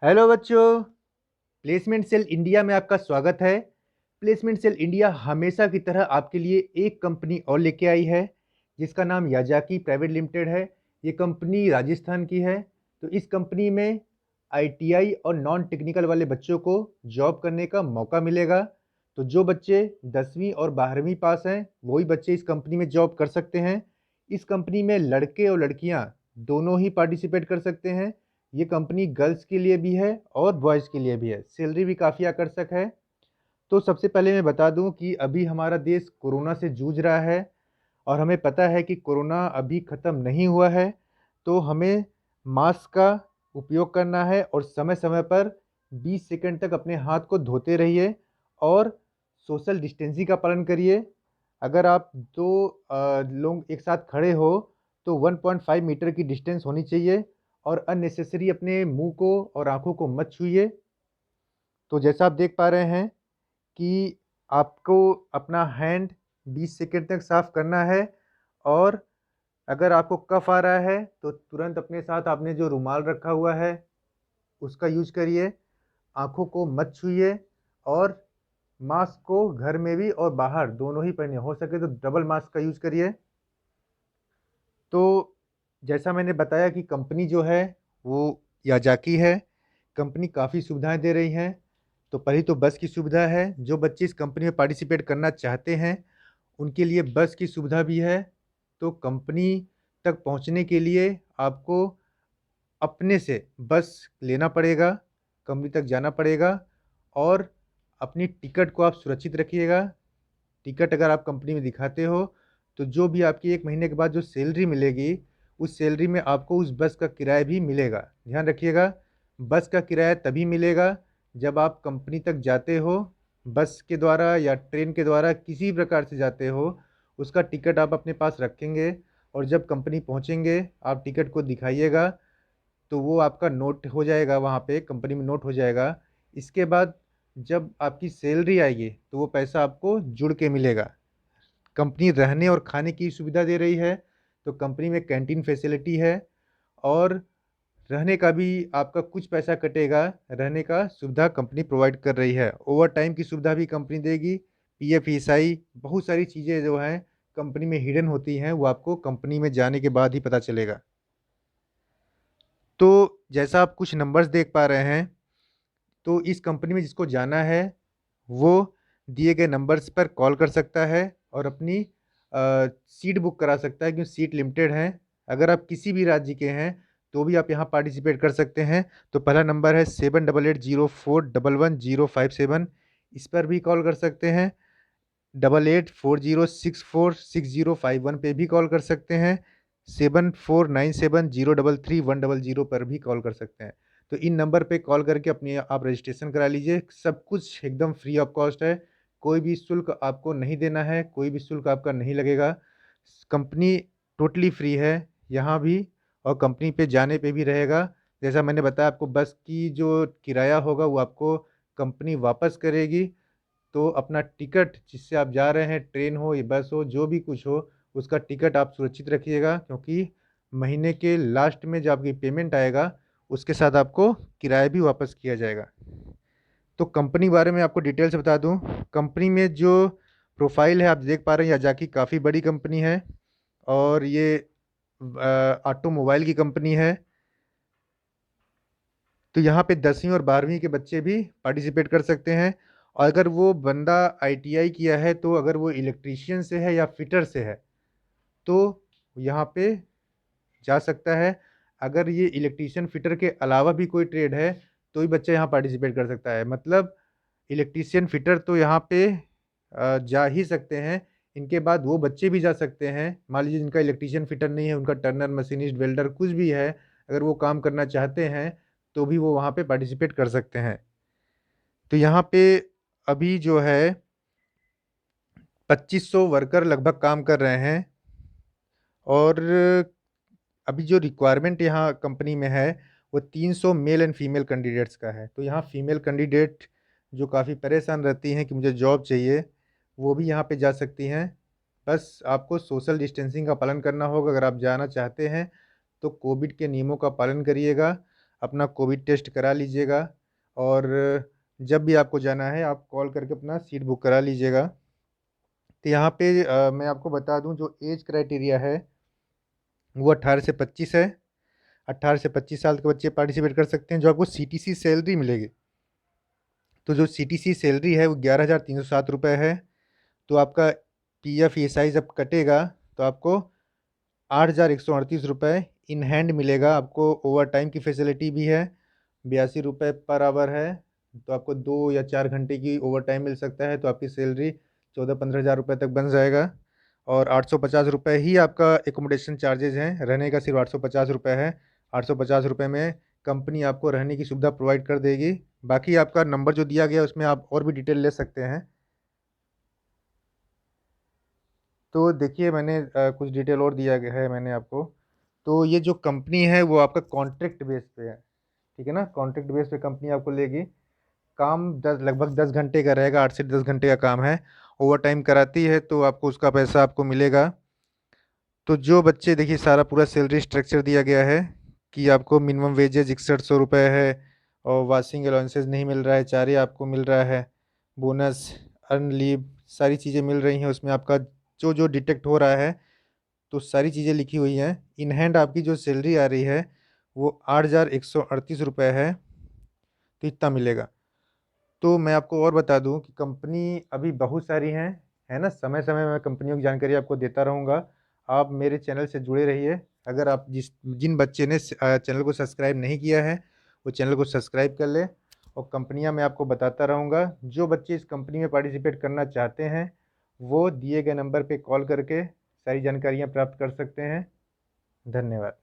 Hello बच्चों। Placement cell India में आपका स्वागत है। प्लेसमेंट सेल इंडिया हमेशा की तरह आपके लिए एक कंपनी और लेके आई है जिसका नाम याजाकी प्राइवेट लिमिटेड है। ये कंपनी राजस्थान की है। तो इस कंपनी में आईटीआई और नॉन टेक्निकल वाले बच्चों को जॉब करने का मौका मिलेगा। तो जो बच्चे 10वीं और 12वीं पास हैं वही बच्चे इस कंपनी में जॉब कर सकते हैं। इस कंपनी में लड़के और लड़कियां दोनों ही पार्टिसिपेट कर सकते हैं। ये कंपनी गर्ल्स के लिए भी है और बॉयज़ के लिए भी है। सैलरी भी काफ़ी आकर्षक है। तो सबसे पहले मैं बता दूं कि अभी हमारा देश कोरोना से जूझ रहा है और हमें पता है कि कोरोना अभी ख़त्म नहीं हुआ है। तो हमें मास्क का उपयोग करना है और समय समय पर 20 सेकंड तक अपने हाथ को धोते रहिए और सोशल डिस्टेंसिंग का पालन करिए। अगर आप दो लोग एक साथ खड़े हो तो 1.5 मीटर की डिस्टेंस होनी चाहिए और अननेसेसरी अपने मुंह को और आंखों को मत छूइए। तो जैसा आप देख पा रहे हैं कि आपको अपना हैंड 20 सेकंड तक साफ करना है और अगर आपको कफ आ रहा है तो तुरंत अपने साथ आपने जो रुमाल रखा हुआ है उसका यूज करिए। आंखों को मत छूइए और मास्क को घर में भी और बाहर दोनों ही पहने, हो सके तो डबल मास्क का यूज करिए। तो जैसा मैंने बताया कि कंपनी जो है वो याजाकी है। कंपनी काफ़ी सुविधाएं दे रही हैं। तो पहली तो बस की सुविधा है। जो बच्चे इस कंपनी में पार्टिसिपेट करना चाहते हैं उनके लिए बस की सुविधा भी है। तो कंपनी तक पहुंचने के लिए आपको अपने से बस लेना पड़ेगा, कंपनी तक जाना पड़ेगा और अपनी टिकट को आप सुरक्षित रखिएगा। टिकट अगर आप कंपनी में दिखाते हो तो जो भी आपकी 1 महीने के बाद जो सैलरी मिलेगी उस सैलरी में आपको उस बस का किराया भी मिलेगा। ध्यान रखिएगा, बस का किराया तभी मिलेगा जब आप कंपनी तक जाते हो। बस के द्वारा या ट्रेन के द्वारा किसी प्रकार से जाते हो उसका टिकट आप अपने पास रखेंगे और जब कंपनी पहुंचेंगे आप टिकट को दिखाइएगा तो वो आपका नोट हो जाएगा, वहाँ पे कंपनी में नोट हो जाएगा। इसके बाद जब आपकी सैलरी आएगी तो वो पैसा आपको जुड़ के मिलेगा। कंपनी रहने और खाने की सुविधा दे रही है। तो कंपनी में कैंटीन फैसिलिटी है और रहने का भी आपका कुछ पैसा कटेगा। रहने का सुविधा कंपनी प्रोवाइड कर रही है। ओवर टाइम की सुविधा भी कंपनी देगी। पीएफ ईएसआई बहुत सारी चीज़ें जो हैं कंपनी में हिडन होती हैं वो आपको कंपनी में जाने के बाद ही पता चलेगा। तो जैसा आप कुछ नंबर्स देख पा रहे हैं तो इस कंपनी में जिसको जाना है वो दिए गए नंबर्स पर कॉल कर सकता है और अपनी सीट बुक करा सकता है क्योंकि सीट लिमिटेड है। अगर आप किसी भी राज्य के हैं तो भी आप यहाँ पार्टिसिपेट कर सकते हैं। तो पहला नंबर है 7880411057। इस पर भी कॉल कर सकते हैं। 8840646051 पे भी कॉल कर सकते हैं। 7497033100 पर भी कॉल कर सकते हैं। तो इन नंबर पे कॉल करके अपनी आप रजिस्ट्रेशन करा लीजिए। सब कुछ एकदम फ्री ऑफ कॉस्ट है। कोई भी शुल्क आपको नहीं देना है, कोई भी शुल्क आपका नहीं लगेगा। कंपनी टोटली फ्री है यहाँ भी और कंपनी पे जाने पे भी रहेगा। जैसा मैंने बताया आपको बस की जो किराया होगा वो आपको कंपनी वापस करेगी। तो अपना टिकट जिससे आप जा रहे हैं, ट्रेन हो या बस हो जो भी कुछ हो, उसका टिकट आप सुरक्षित रखिएगा क्योंकि महीने के लास्ट में जब आपकी पेमेंट आएगा उसके साथ आपको किराया भी वापस किया जाएगा। तो कंपनी बारे में आपको डिटेल से बता दूं। कंपनी में जो प्रोफाइल है आप देख पा रहे हैं याजाकी काफ़ी बड़ी कंपनी है और ये ऑटोमोबाइल की कंपनी है। तो यहाँ पे 10वीं और 12वीं के बच्चे भी पार्टिसिपेट कर सकते हैं। और अगर वो बंदा आईटीआई किया है तो अगर वो इलेक्ट्रीशियन से है या फिटर से है तो यहाँ पे जा सकता है। अगर ये इलेक्ट्रीशियन फिटर के अलावा भी कोई ट्रेड है तो ही बच्चा यहाँ पार्टिसिपेट कर सकता है। मतलब इलेक्ट्रीशियन फिटर तो यहाँ पे जा ही सकते हैं। इनके बाद वो बच्चे भी जा सकते हैं, मान लीजिए जिनका इलेक्ट्रीशियन फिटर नहीं है, उनका टर्नर मशीनिस्ट वेल्डर कुछ भी है, अगर वो काम करना चाहते हैं तो भी वो वहाँ पे पार्टिसिपेट कर सकते हैं। तो यहाँ पे अभी जो है 2500 वर्कर लगभग काम कर रहे हैं और अभी जो रिक्वायरमेंट यहाँ कंपनी में है वो 300 मेल एंड फीमेल कैंडिडेट्स का है। तो यहाँ फीमेल कैंडिडेट जो काफ़ी परेशान रहती हैं कि मुझे जॉब चाहिए वो भी यहाँ पे जा सकती हैं। बस आपको सोशल डिस्टेंसिंग का पालन करना होगा। अगर आप जाना चाहते हैं तो कोविड के नियमों का पालन करिएगा। अपना कोविड टेस्ट करा लीजिएगा। और जब भी आपको जाना है आप कॉल करके अपना सीट बुक करा लीजिएगा। तो यहाँ पे मैं आपको बता दूं, जो एज क्राइटेरिया है वो 18 से 25 है। 18 से 25 साल के बच्चे पार्टिसिपेट कर सकते हैं। जो आपको सीटीसी सैलरी मिलेगी, तो जो सीटीसी सैलरी है वो 11,307 रुपये है। तो आपका पीएफ ईएसआई जब कटेगा तो आपको 8,138 रुपये इन हैंड मिलेगा। आपको ओवर टाइम की फैसिलिटी भी है, 82 रुपये पर आवर है। तो आपको 2 या 4 घंटे की ओवर टाइम मिल सकता है, तो आपकी सैलरी 14-15 हज़ार रुपये तक बन जाएगा। और 850 रुपये ही आपका एकोमोडेशन चार्जेज हैं, रहने का सिर्फ 850 रुपये है। 850 रुपये में कंपनी आपको रहने की सुविधा प्रोवाइड कर देगी। बाकी आपका नंबर जो दिया गया है उसमें आप और भी डिटेल ले सकते हैं। तो देखिए, मैंने कुछ डिटेल और दिया गया है मैंने आपको। तो ये जो कंपनी है वो आपका कॉन्ट्रैक्ट बेस पे है, ठीक है ना। कॉन्ट्रैक्ट बेस पे कंपनी आपको लेगी। काम लगभग 10 घंटे का रहेगा, 8 से 10 घंटे का काम है। ओवर टाइम कराती है तो आपको उसका पैसा आपको मिलेगा। तो जो बच्चे, देखिए सारा पूरा सैलरी स्ट्रक्चर दिया गया है कि आपको मिनिमम वेजेज 6100 रुपये है, और वाशिंग अलाउंसेस नहीं मिल रहा है, चारे आपको मिल रहा है, बोनस, अर्न लीव, सारी चीज़ें मिल रही हैं उसमें। आपका जो जो डिटेक्ट हो रहा है तो सारी चीज़ें लिखी हुई हैं। इन हैंड आपकी जो सैलरी आ रही है वो 8,138 रुपये है। तो इतना मिलेगा। तो मैं आपको और बता दूं कि कंपनी अभी बहुत सारी हैं, है ना। समय समय में कंपनियों की जानकारी आपको देता रहूँगा। आप मेरे चैनल से जुड़े रहिए। अगर आप जिन बच्चे ने चैनल को सब्सक्राइब नहीं किया है वो चैनल को सब्सक्राइब कर ले। और कंपनियां मैं आपको बताता रहूँगा। जो बच्चे इस कंपनी में पार्टिसिपेट करना चाहते हैं वो दिए गए नंबर पे कॉल करके सारी जानकारियाँ प्राप्त कर सकते हैं। धन्यवाद।